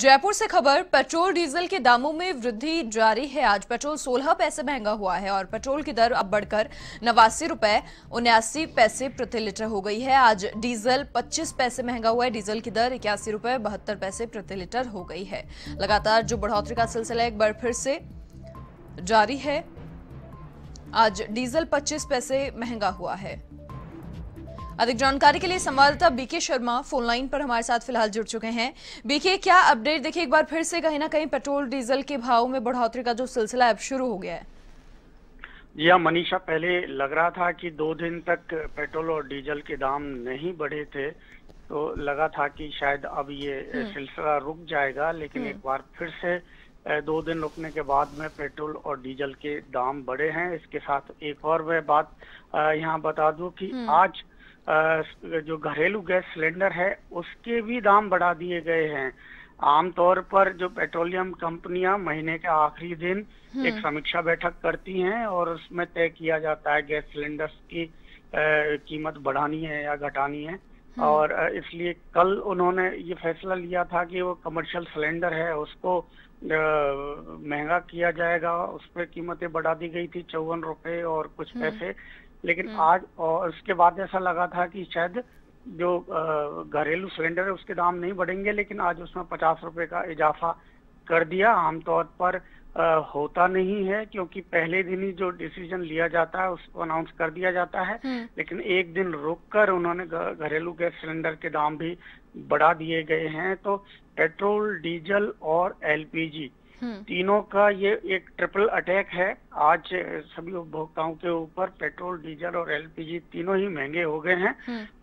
जयपुर से खबर, petrol diesel के दामों में वृद्धि जारी है। आज पेट्रोल 16 पैसे महंगा हुआ है और पेट्रोल की दर अब बढ़कर 89 रुपए 79 पैसे प्रति लीटर हो गई है। आज डीजल 25 पैसे महंगा हुआ है। डीजल की दर 81 रुपए 72 पैसे प्रति लीटर हो गई है। लगातार जो बढ़ोतरी का सिलसिला एक बार फिर से जारी है। आज डीजल 25 पैसे महंगा हुआ है। अधिक जानकारी के लिए संवाददाता बीके शर्मा फोन लाइन पर हमारे साथ फिलहाल जुड़ चुके हैं। बीके, क्या अपडेट? देखिए, एक बार फिर से कहीं ना कहीं पेट्रोल डीजल के भाव में बढ़ोतरी का जो सिलसिला अब शुरू हो गया है। जी हाँ मनीषा, पहले लग रहा था कि 2 दिन तक पेट्रोल और डीजल के दाम नहीं बढ़े थे, तो लगा था कि शायद अब ये सिलसिला रुक जाएगा, लेकिन एक बार फिर से 2 दिन रुकने के बाद में पेट्रोल और डीजल के दाम बढ़े हैं। इसके साथ एक और मैं बात यहाँ बता दूं कि आज जो घरेलू गैस सिलेंडर है उसके भी दाम बढ़ा दिए गए हैं। आमतौर पर जो पेट्रोलियम कंपनियां महीने के आखिरी दिन एक समीक्षा बैठक करती हैं और उसमें तय किया जाता है गैस सिलेंडर्स की कीमत बढ़ानी है या घटानी है। और इसलिए कल उन्होंने ये फैसला लिया था कि वो कमर्शियल सिलेंडर है उसको महंगा किया जाएगा। उस पर कीमतें बढ़ा दी गई थी 54 रुपए और कुछ पैसे, लेकिन आज और उसके बाद ऐसा लगा था कि शायद जो घरेलू सिलेंडर है उसके दाम नहीं बढ़ेंगे, लेकिन आज उसमें 50 रुपए का इजाफा कर दिया। आमतौर पर होता नहीं है, क्योंकि पहले दिन ही जो डिसीजन लिया जाता है उसको अनाउंस कर दिया जाता है, लेकिन एक दिन रुककर उन्होंने घरेलू गैस सिलेंडर के दाम भी बढ़ा दिए गए हैं। तो पेट्रोल, डीजल और एलपीजी तीनों का ये एक ट्रिपल अटैक है आज सभी उपभोक्ताओं के ऊपर। पेट्रोल, डीजल और एलपीजी तीनों ही महंगे हो गए हैं।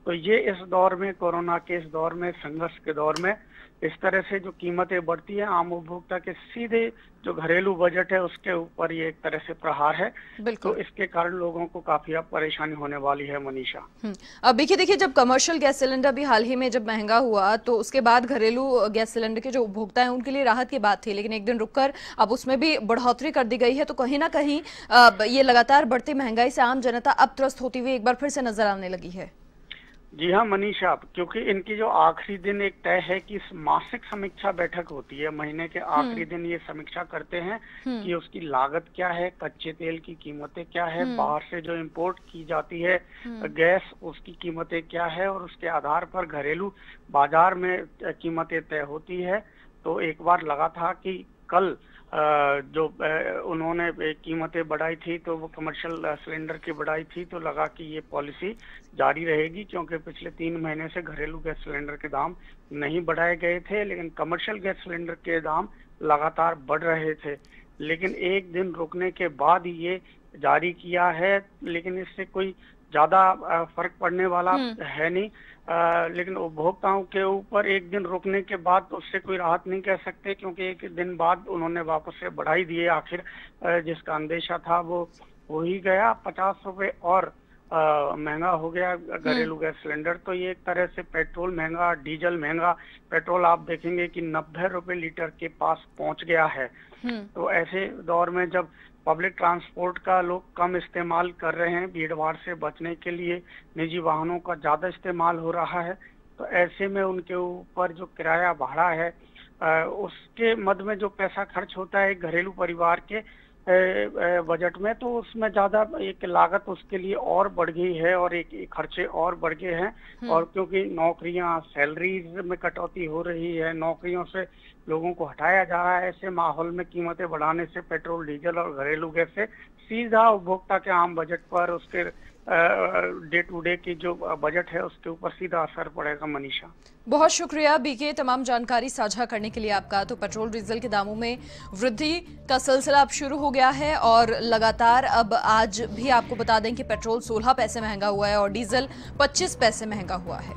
तो ये इस दौर में, कोरोना के इस दौर में, संघर्ष के दौर में इस तरह से जो कीमतें बढ़ती हैं, आम उपभोक्ता के सीधे जो घरेलू बजट है उसके ऊपर ये एक तरह से प्रहार है। तो इसके कारण लोगों को काफी अब परेशानी होने वाली है मनीषा। अब देखिए, जब कमर्शियल गैस सिलेंडर भी हाल ही में जब महंगा हुआ तो उसके बाद घरेलू गैस सिलेंडर के जो उपभोक्ता हैं उनके लिए राहत की बात थी, लेकिन एक दिन रुककर अब उसमें भी बढ़ोतरी कर दी गई है। तो कहीं ना कहीं ये लगातार बढ़ती महंगाई से आम जनता अब त्रस्त होती हुई एक बार फिर से नजर आने लगी है। जी हाँ मनीषा, क्योंकि इनकी जो आखिरी दिन एक तय है कि मासिक समीक्षा बैठक होती है, महीने के आखिरी दिन ये समीक्षा करते हैं कि उसकी लागत क्या है, कच्चे तेल की कीमतें क्या है, बाहर से जो इंपोर्ट की जाती है गैस उसकी कीमतें क्या है, और उसके आधार पर घरेलू बाजार में कीमतें तय होती है। तो एक बार लगा था कि कल जो उन्होंने कीमतें बढ़ाई थी तो वो कमर्शियल सिलेंडर की बढ़ाई थी, तो लगा कि ये पॉलिसी जारी रहेगी, क्योंकि पिछले 3 महीने से घरेलू गैस सिलेंडर के दाम नहीं बढ़ाए गए थे, लेकिन कमर्शियल गैस सिलेंडर के दाम लगातार बढ़ रहे थे। लेकिन एक दिन रुकने के बाद ये जारी किया है, लेकिन इससे कोई ज्यादा फर्क पड़ने वाला है नहीं। लेकिन उपभोक्ताओं के ऊपर एक दिन रुकने के बाद उससे कोई राहत नहीं कह सकते, क्योंकि एक दिन बाद उन्होंने वापस से बढ़ाई दिए। आखिर जिसका अंदेशा था वो हो ही गया। 50 रुपए और महंगा हो गया घरेलू गैस सिलेंडर। तो ये एक तरह से पेट्रोल महंगा, डीजल महंगा। पेट्रोल आप देखेंगे कि 90 रुपए लीटर के पास पहुंच गया है। तो ऐसे दौर में जब पब्लिक ट्रांसपोर्ट का लोग कम इस्तेमाल कर रहे हैं, भीड़ भाड़ से बचने के लिए निजी वाहनों का ज्यादा इस्तेमाल हो रहा है, तो ऐसे में उनके ऊपर जो किराया भाड़ा है उसके मद में जो पैसा खर्च होता है घरेलू परिवार के बजट में, तो उसमें ज्यादा एक लागत उसके लिए और बढ़ गई है और एक खर्चे और बढ़ गए हैं। और क्योंकि नौकरियां, सैलरीज में कटौती हो रही है, नौकरियों से लोगों को हटाया जा रहा है, ऐसे माहौल में कीमतें बढ़ाने से पेट्रोल, डीजल और घरेलू गैस से सीधा उपभोक्ता के आम बजट पर, उसके डे टू डे की जो बजट है उसके ऊपर सीधा असर पड़ेगा मनीषा। बहुत शुक्रिया बीके, तमाम जानकारी साझा करने के लिए आपका। तो पेट्रोल डीजल के दामों में वृद्धि का सिलसिला अब शुरू हो गया है और लगातार अब आज भी आपको बता दें कि पेट्रोल 16 पैसे महंगा हुआ है और डीजल 25 पैसे महंगा हुआ है।